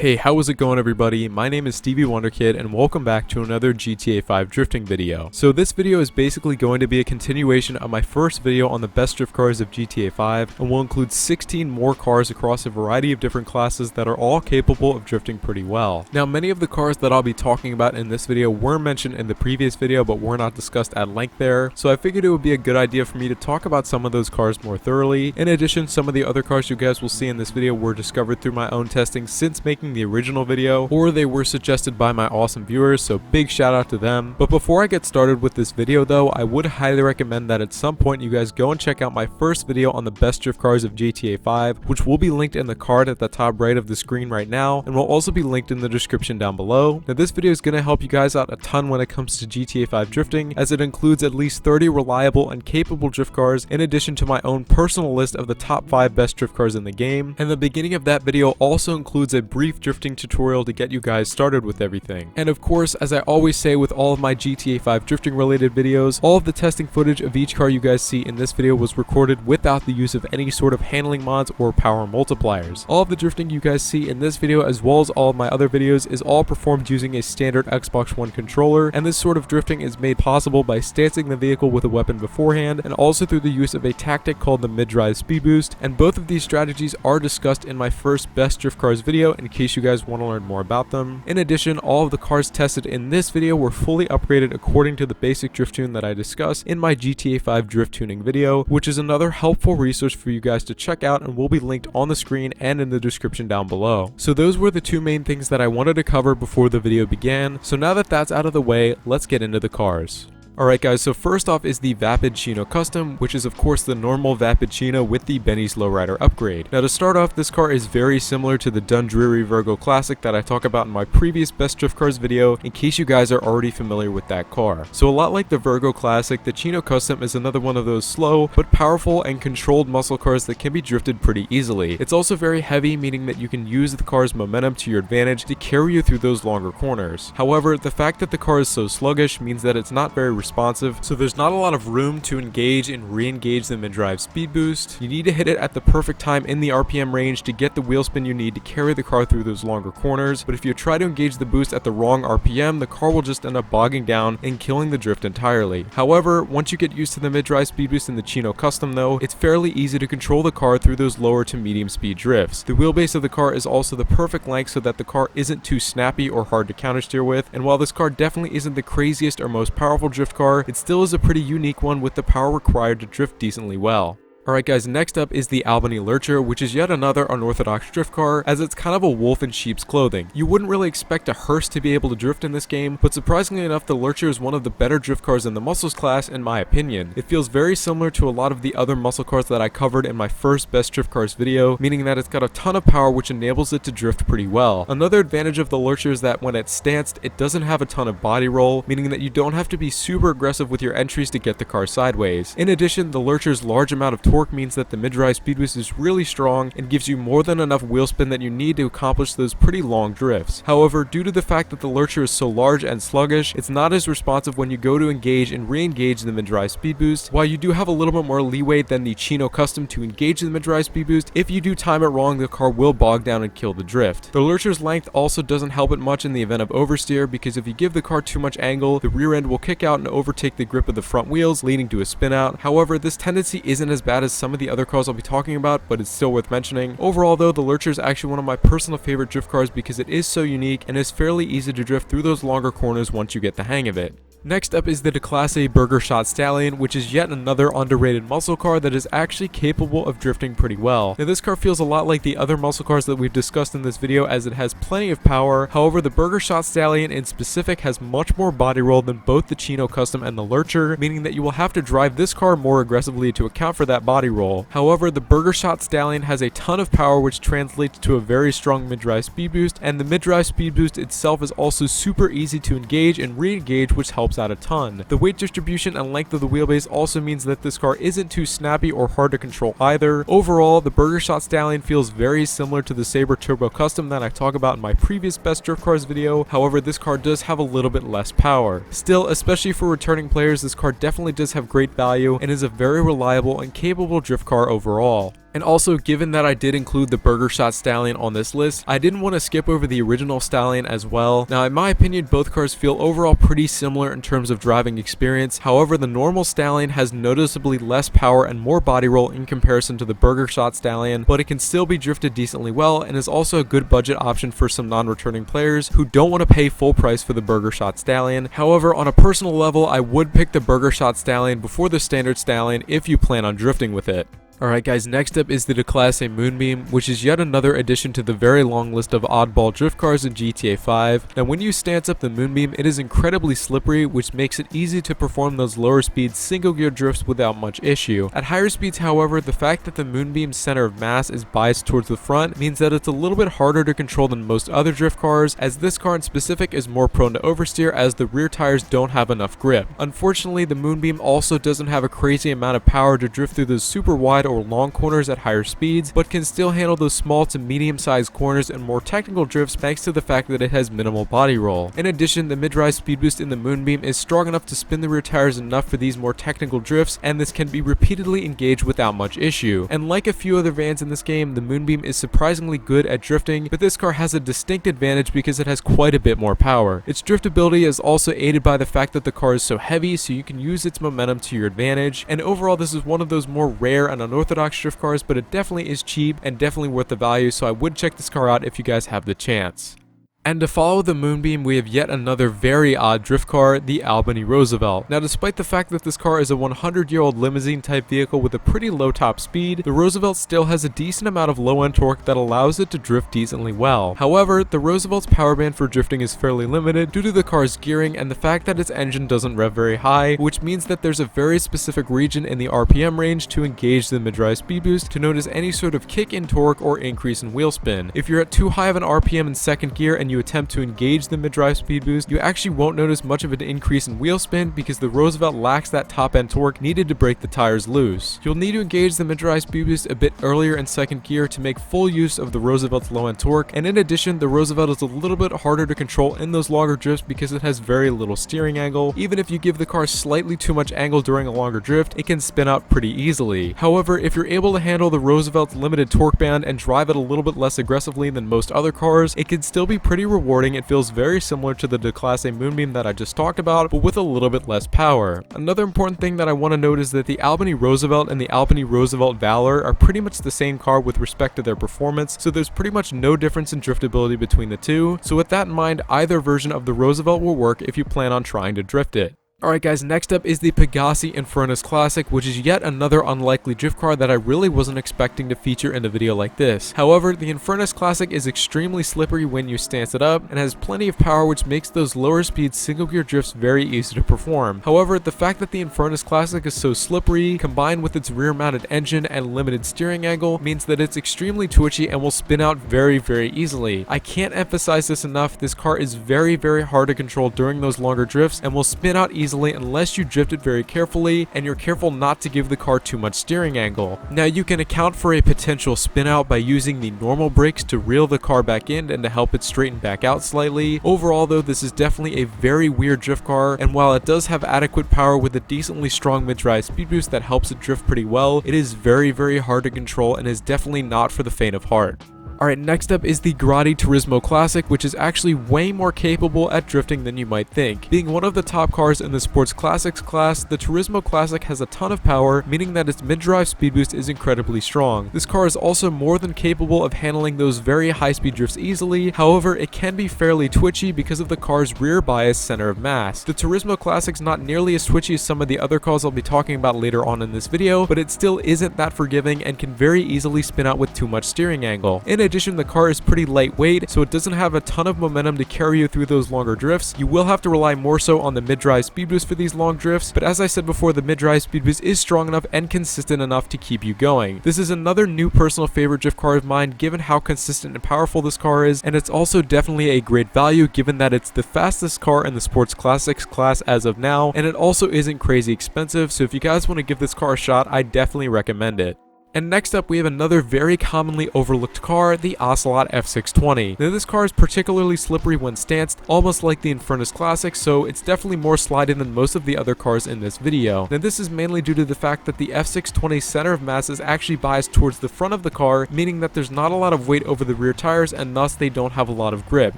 Hey, how is it going everybody? My name is StevieWunderKid and welcome back to another GTA 5 drifting video. So this video is basically going to be a continuation of my first video on the best drift cars of GTA 5 and will include 16 more cars across a variety of different classes that are all capable of drifting pretty well. Now many of the cars that I'll be talking about in this video were mentioned in the previous video but were not discussed at length there, so I figured it would be a good idea for me to talk about some of those cars more thoroughly. In addition, some of the other cars you guys will see in this video were discovered through my own testing since making the original video, or they were suggested by my awesome viewers, so big shout out to them. But before I get started with this video though, I would highly recommend that at some point you guys go and check out my first video on the best drift cars of GTA 5, which will be linked in the card at the top right of the screen right now, and will also be linked in the description down below. Now this video is going to help you guys out a ton when it comes to GTA 5 drifting, as it includes at least 30 reliable and capable drift cars, in addition to my own personal list of the top 5 best drift cars in the game. And the beginning of that video also includes a brief drifting tutorial to get you guys started with everything. And of course, as I always say with all of my GTA 5 drifting related videos, all of the testing footage of each car you guys see in this video was recorded without the use of any sort of handling mods or power multipliers. All of the drifting you guys see in this video, as well as all of my other videos, is all performed using a standard Xbox One controller, and this sort of drifting is made possible by stancing the vehicle with a weapon beforehand, and also through the use of a tactic called the mid-drive speed boost, and both of these strategies are discussed in my first best drift cars video in case you guys want to learn more about them. In addition, all of the cars tested in this video were fully upgraded according to the basic drift tune that I discussed in my GTA 5 drift tuning video, which is another helpful resource for you guys to check out and will be linked on the screen and in the description down below. So those were the two main things that I wanted to cover before the video began. So now that that's out of the way, let's get into the cars. Alright guys, so first off is the Vapid Chino Custom, which is of course the normal Vapid Chino with the Benny's Lowrider upgrade. Now to start off, this car is very similar to the Dundreary Virgo Classic that I talk about in my previous Best Drift Cars video, in case you guys are already familiar with that car. So a lot like the Virgo Classic, the Chino Custom is another one of those slow but powerful and controlled muscle cars that can be drifted pretty easily. It's also very heavy, meaning that you can use the car's momentum to your advantage to carry you through those longer corners. However, the fact that the car is so sluggish means that it's not very responsive, so there's not a lot of room to engage and re-engage the mid-drive speed boost. You need to hit it at the perfect time in the RPM range to get the wheel spin you need to carry the car through those longer corners, but if you try to engage the boost at the wrong RPM, the car will just end up bogging down and killing the drift entirely. However, once you get used to the mid-drive speed boost in the Chino Custom though, it's fairly easy to control the car through those lower to medium speed drifts. The wheelbase of the car is also the perfect length so that the car isn't too snappy or hard to countersteer with, and while this car definitely isn't the craziest or most powerful drift car, it still is a pretty unique one with the power required to drift decently well. Alright guys, next up is the Albany Lurcher, which is yet another unorthodox drift car, as it's kind of a wolf in sheep's clothing. You wouldn't really expect a hearse to be able to drift in this game, but surprisingly enough, the Lurcher is one of the better drift cars in the muscles class in my opinion. It feels very similar to a lot of the other muscle cars that I covered in my first best drift cars video, meaning that it's got a ton of power which enables it to drift pretty well. Another advantage of the Lurcher is that when it's stanced, it doesn't have a ton of body roll, meaning that you don't have to be super aggressive with your entries to get the car sideways. In addition, the Lurcher's large amount of torque means that the mid-drive speed boost is really strong and gives you more than enough wheel spin that you need to accomplish those pretty long drifts. However, due to the fact that the Lurcher is so large and sluggish, it's not as responsive when you go to engage and re-engage the mid-drive speed boost. While you do have a little bit more leeway than the Chino Custom to engage the mid-drive speed boost, if you do time it wrong, the car will bog down and kill the drift. The Lurcher's length also doesn't help it much in the event of oversteer, because if you give the car too much angle, the rear end will kick out and overtake the grip of the front wheels, leading to a spin out. However, this tendency isn't as bad as some of the other cars I'll be talking about, but it's still worth mentioning. Overall though, the Lurcher is actually one of my personal favorite drift cars because it is so unique and is fairly easy to drift through those longer corners once you get the hang of it. Next up is the Declasse Burger Shot Stallion, which is yet another underrated muscle car that is actually capable of drifting pretty well. Now this car feels a lot like the other muscle cars that we've discussed in this video, as it has plenty of power. However, the Burger Shot Stallion in specific has much more body roll than both the Chino Custom and the Lurcher, meaning that you will have to drive this car more aggressively to account for that body roll. However, the Burger Shot Stallion has a ton of power, which translates to a very strong mid-drive speed boost, and the mid-drive speed boost itself is also super easy to engage and re-engage, which helps out a ton. The weight distribution and length of the wheelbase also means that this car isn't too snappy or hard to control either. Overall, the Burger Shot Stallion feels very similar to the Sabre Turbo Custom that I talk about in my previous Best Drift Cars video. However, this car does have a little bit less power. Still, especially for returning players, this car definitely does have great value and is a very reliable and capable drift car overall. And also, given that I did include the Burger Shot Stallion on this list, I didn't want to skip over the original Stallion as well. Now, in my opinion, both cars feel overall pretty similar in terms of driving experience. However, the normal Stallion has noticeably less power and more body roll in comparison to the Burger Shot Stallion, but it can still be drifted decently well and is also a good budget option for some non-returning players who don't want to pay full price for the Burger Shot Stallion. However, on a personal level, I would pick the Burger Shot Stallion before the standard Stallion if you plan on drifting with it. Alright guys, next up is the Declasse Moonbeam, which is yet another addition to the very long list of oddball drift cars in GTA 5. Now when you stance up the Moonbeam, it is incredibly slippery, which makes it easy to perform those lower speed single gear drifts without much issue. At higher speeds, however, the fact that the Moonbeam's center of mass is biased towards the front means that it's a little bit harder to control than most other drift cars, as this car in specific is more prone to oversteer as the rear tires don't have enough grip. Unfortunately, the Moonbeam also doesn't have a crazy amount of power to drift through those super wide or long corners at higher speeds, but can still handle those small to medium sized corners and more technical drifts thanks to the fact that it has minimal body roll. In addition, the mid-rise speed boost in the Moonbeam is strong enough to spin the rear tires enough for these more technical drifts, and this can be repeatedly engaged without much issue. And like a few other vans in this game, the Moonbeam is surprisingly good at drifting, but this car has a distinct advantage because it has quite a bit more power. Its driftability is also aided by the fact that the car is so heavy, so you can use its momentum to your advantage, and overall this is one of those more rare and unorthodox drift cars, but it definitely is cheap and definitely worth the value, so I would check this car out if you guys have the chance. And to follow the Moonbeam, we have yet another very odd drift car, the Albany Roosevelt. Now, despite the fact that this car is a 100-year-old limousine type vehicle with a pretty low top speed, the Roosevelt still has a decent amount of low-end torque that allows it to drift decently well. However, the Roosevelt's power band for drifting is fairly limited due to the car's gearing and the fact that its engine doesn't rev very high, which means that there's a very specific region in the RPM range to engage the mid-rise speed boost to notice any sort of kick in torque or increase in wheel spin. If you're at too high of an RPM in second gear and you attempt to engage the mid-drive speed boost, you actually won't notice much of an increase in wheel spin because the Roosevelt lacks that top-end torque needed to break the tires loose. You'll need to engage the mid-drive speed boost a bit earlier in second gear to make full use of the Roosevelt's low-end torque, and in addition, the Roosevelt is a little bit harder to control in those longer drifts because it has very little steering angle. Even if you give the car slightly too much angle during a longer drift, it can spin out pretty easily. However, if you're able to handle the Roosevelt's limited torque band and drive it a little bit less aggressively than most other cars, it can still be pretty rewarding. It feels very similar to the Declasse Moonbeam that I just talked about, but with a little bit less power. Another important thing that I want to note is that the Albany Roosevelt and the Albany Roosevelt Valor are pretty much the same car with respect to their performance, so there's pretty much no difference in driftability between the two. So with that in mind, either version of the Roosevelt will work if you plan on trying to drift it. Alright guys, next up is the Pegassi Infernus Classic, which is yet another unlikely drift car that I really wasn't expecting to feature in a video like this. However, the Infernus Classic is extremely slippery when you stance it up and has plenty of power, which makes those lower speed single gear drifts very easy to perform. However, the fact that the Infernus Classic is so slippery, combined with its rear mounted engine and limited steering angle, means that it's extremely twitchy and will spin out very easily. I can't emphasize this enough, this car is very hard to control during those longer drifts and will spin out easily unless you drift it very carefully and you're careful not to give the car too much steering angle. Now you can account for a potential spin out by using the normal brakes to reel the car back in and to help it straighten back out slightly. Overall though, this is definitely a very weird drift car, and while it does have adequate power with a decently strong mid-drive speed boost that helps it drift pretty well, it is very hard to control and is definitely not for the faint of heart. Alright, next up is the Grotti Turismo Classic, which is actually way more capable at drifting than you might think. Being one of the top cars in the Sports Classics class, the Turismo Classic has a ton of power, meaning that its mid-drive speed boost is incredibly strong. This car is also more than capable of handling those very high-speed drifts easily, however, it can be fairly twitchy because of the car's rear bias center of mass. The Turismo Classic's not nearly as twitchy as some of the other cars I'll be talking about later on in this video, but it still isn't that forgiving and can very easily spin out with too much steering angle. In addition, the car is pretty lightweight, so it doesn't have a ton of momentum to carry you through those longer drifts. You will have to rely more so on the mid-drive speed boost for these long drifts, but as I said before, the mid-drive speed boost is strong enough and consistent enough to keep you going. This is another new personal favorite drift car of mine given how consistent and powerful this car is, and it's also definitely a great value given that it's the fastest car in the Sports Classics class as of now, and it also isn't crazy expensive, so if you guys want to give this car a shot, I definitely recommend it. And next up, we have another very commonly overlooked car, the Ocelot F620. Now this car is particularly slippery when stanced, almost like the Infernus Classic, so it's definitely more sliding than most of the other cars in this video. Now this is mainly due to the fact that the F620's center of mass is actually biased towards the front of the car, meaning that there's not a lot of weight over the rear tires and thus they don't have a lot of grip.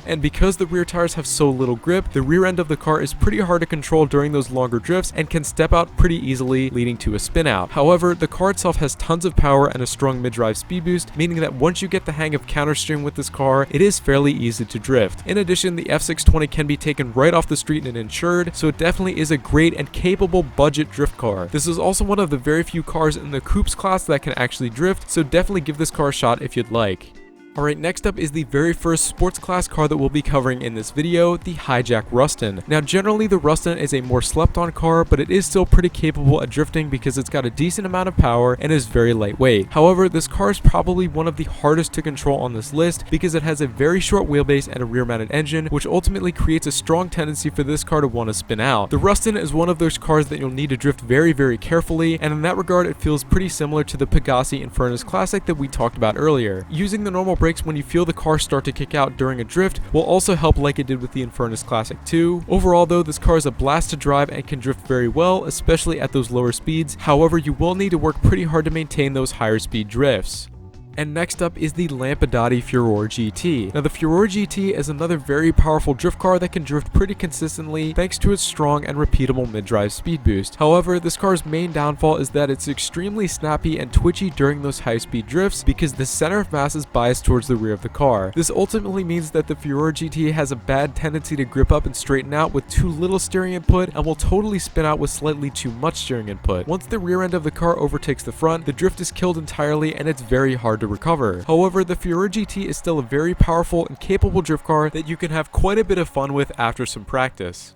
And because the rear tires have so little grip, the rear end of the car is pretty hard to control during those longer drifts and can step out pretty easily, leading to a spin out. However, the car itself has tons of power and a strong mid-drive speed boost, meaning that once you get the hang of countersteering with this car, it is fairly easy to drift. In addition, the F620 can be taken right off the street and insured, so it definitely is a great and capable budget drift car. This is also one of the very few cars in the coupes class that can actually drift, so definitely give this car a shot if you'd like. Alright, next up is the very first sports class car that we'll be covering in this video, the Hijack Rustin. Now generally the Rustin is a more slept on car, but it is still pretty capable at drifting because it's got a decent amount of power and is very lightweight. However, this car is probably one of the hardest to control on this list because it has a very short wheelbase and a rear mounted engine, which ultimately creates a strong tendency for this car to want to spin out. The Rustin is one of those cars that you'll need to drift very carefully, and in that regard it feels pretty similar to the Pegassi Infernus Classic that we talked about earlier. Using the normal brakes when you feel the car start to kick out during a drift will also help like it did with the Infernus Classic too. Overall though, this car is a blast to drive and can drift very well, especially at those lower speeds. However, you will need to work pretty hard to maintain those higher speed drifts. And next up is the Lampadati Furore GT. Now the Furore GT is another very powerful drift car that can drift pretty consistently thanks to its strong and repeatable mid-drive speed boost. However, this car's main downfall is that it's extremely snappy and twitchy during those high-speed drifts because the center of mass is biased towards the rear of the car. This ultimately means that the Furore GT has a bad tendency to grip up and straighten out with too little steering input and will totally spin out with slightly too much steering input. Once the rear end of the car overtakes the front, the drift is killed entirely and it's very hard to recover. However, the Furore GT is still a very powerful and capable drift car that you can have quite a bit of fun with after some practice.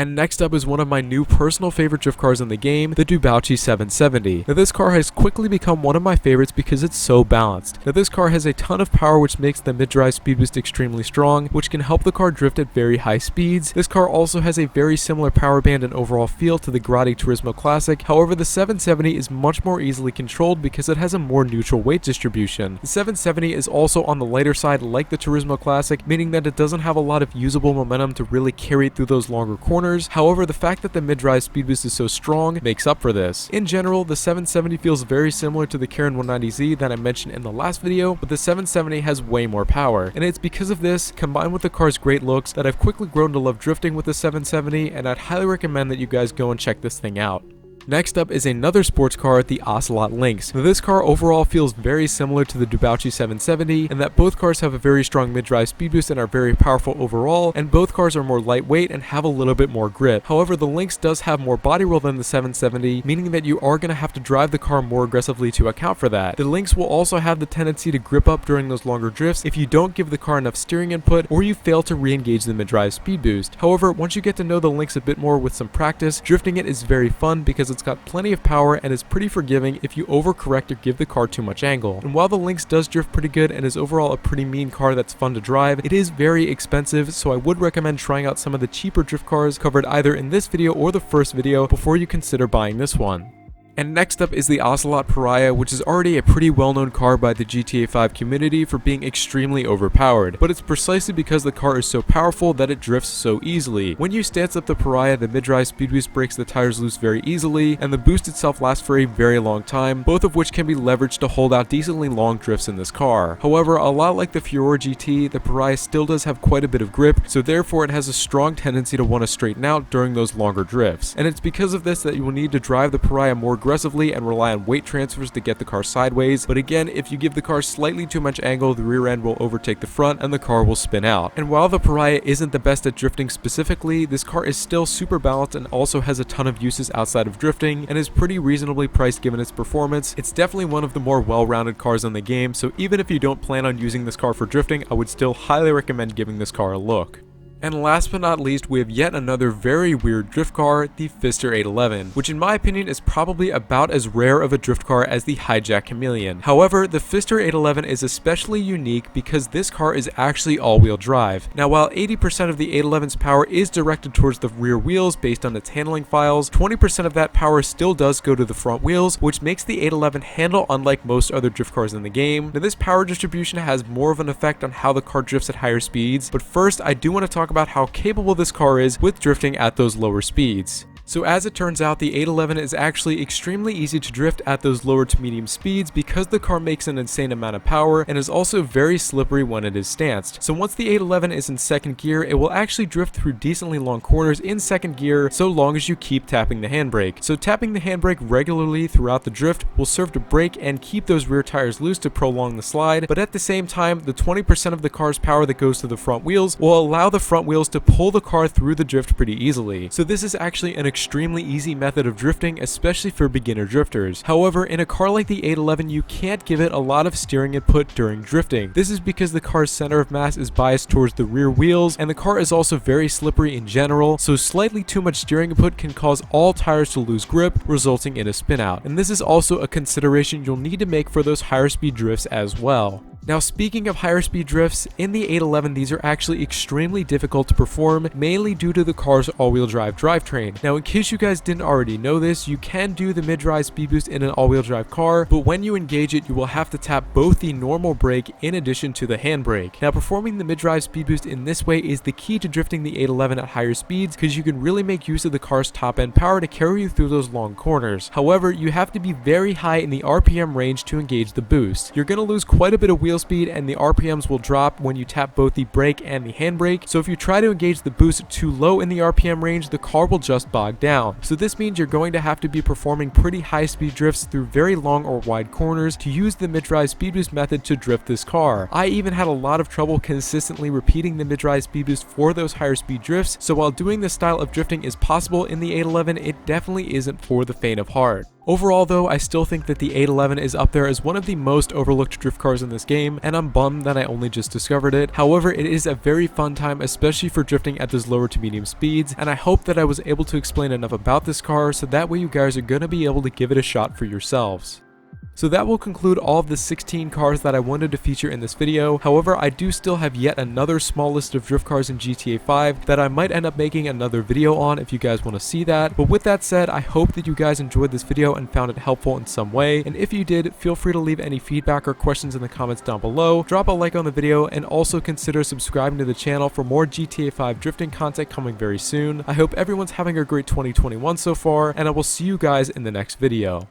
And next up is one of my new personal favorite drift cars in the game, the Dubauchi 770. Now this car has quickly become one of my favorites because it's so balanced. Now this car has a ton of power which makes the mid-drive speed boost extremely strong, which can help the car drift at very high speeds. This car also has a very similar power band and overall feel to the Grotti Turismo Classic. However, the 770 is much more easily controlled because it has a more neutral weight distribution. The 770 is also on the lighter side like the Turismo Classic, meaning that it doesn't have a lot of usable momentum to really carry it through those longer corners. However, the fact that the mid-drive speed boost is so strong makes up for this. In general, the 770 feels very similar to the Karin 190Z that I mentioned in the last video, but the 770 has way more power. And it's because of this, combined with the car's great looks, that I've quickly grown to love drifting with the 770, and I'd highly recommend that you guys go and check this thing out. Next up is another sports car, the Ocelot Lynx. Now this car overall feels very similar to the Dubauchi 770 in that both cars have a very strong mid-drive speed boost and are very powerful overall, and both cars are more lightweight and have a little bit more grip. However, the Lynx does have more body roll than the 770, meaning that you are going to have to drive the car more aggressively to account for that. The Lynx will also have the tendency to grip up during those longer drifts if you don't give the car enough steering input or you fail to re-engage the mid-drive speed boost. However, once you get to know the Lynx a bit more with some practice, drifting it is very fun because it's got plenty of power and is pretty forgiving if you overcorrect or give the car too much angle. And while the Lynx does drift pretty good and is overall a pretty mean car that's fun to drive, it is very expensive, so I would recommend trying out some of the cheaper drift cars covered either in this video or the first video before you consider buying this one. And next up is the Ocelot Pariah, which is already a pretty well-known car by the GTA 5 community for being extremely overpowered, but it's precisely because the car is so powerful that it drifts so easily. When you stance up the Pariah, the mid-drive speed boost breaks the tires loose very easily, and the boost itself lasts for a very long time, both of which can be leveraged to hold out decently long drifts in this car. However, a lot like the Furore GT, the Pariah still does have quite a bit of grip, so therefore it has a strong tendency to want to straighten out during those longer drifts. And it's because of this that you will need to drive the Pariah more aggressively and rely on weight transfers to get the car sideways, but again, if you give the car slightly too much angle, the rear end will overtake the front and the car will spin out. And while the Pariah isn't the best at drifting specifically, this car is still super balanced and also has a ton of uses outside of drifting and is pretty reasonably priced given its performance. It's definitely one of the more well-rounded cars in the game, so even if you don't plan on using this car for drifting, I would still highly recommend giving this car a look. And last but not least, we have yet another very weird drift car, the Pfister 811, which in my opinion is probably about as rare of a drift car as the Hijack Chameleon. However, the Pfister 811 is especially unique because this car is actually all-wheel drive. Now, while 80% of the 811's power is directed towards the rear wheels based on its handling files, 20% of that power still does go to the front wheels, which makes the 811 handle unlike most other drift cars in the game. Now, this power distribution has more of an effect on how the car drifts at higher speeds, but first, I do want to talk about how capable this car is with drifting at those lower speeds. So as it turns out, the 811 is actually extremely easy to drift at those lower to medium speeds because the car makes an insane amount of power and is also very slippery when it is stanced. So once the 811 is in second gear, it will actually drift through decently long corners in second gear so long as you keep tapping the handbrake. So tapping the handbrake regularly throughout the drift will serve to brake and keep those rear tires loose to prolong the slide, but at the same time, the 20% of the car's power that goes to the front wheels will allow the front wheels to pull the car through the drift pretty easily. So this is actually an extremely easy method of drifting, especially for beginner drifters. However, in a car like the 811, you can't give it a lot of steering input during drifting. This is because the car's center of mass is biased towards the rear wheels, and the car is also very slippery in general, so slightly too much steering input can cause all tires to lose grip, resulting in a spin out. And this is also a consideration you'll need to make for those higher speed drifts as well. Now, speaking of higher speed drifts, in the 811 these are actually extremely difficult to perform, mainly due to the car's all-wheel drive drivetrain. Now, in case you guys didn't already know this, you can do the mid-rise speed boost in an all-wheel drive car, but when you engage it, you will have to tap both the normal brake in addition to the handbrake. Now, performing the mid-drive speed boost in this way is the key to drifting the 811 at higher speeds because you can really make use of the car's top-end power to carry you through those long corners. However, you have to be very high in the RPM range to engage the boost. You're going to lose quite a bit of wheel speed and the RPMs will drop when you tap both the brake and the handbrake, so if you try to engage the boost too low in the RPM range, the car will just bog down. So this means you're going to have to be performing pretty high speed drifts through very long or wide corners to use the mid-drive speed boost method to drift this car. I even had a lot of trouble consistently repeating the mid-drive speed boost for those higher speed drifts, so while doing this style of drifting is possible in the 811, it definitely isn't for the faint of heart. Overall though, I still think that the 811 is up there as one of the most overlooked drift cars in this game, and I'm bummed that I only just discovered it. However, it is a very fun time, especially for drifting at those lower to medium speeds, and I hope that I was able to explain enough about this car so that way you guys are going to be able to give it a shot for yourselves. So that will conclude all of the 16 cars that I wanted to feature in this video. However, I do still have yet another small list of drift cars in GTA 5 that I might end up making another video on if you guys want to see that. But with that said, I hope that you guys enjoyed this video and found it helpful in some way. And if you did, feel free to leave any feedback or questions in the comments down below. Drop a like on the video and also consider subscribing to the channel for more GTA 5 drifting content coming very soon. I hope everyone's having a great 2021 so far, and I will see you guys in the next video.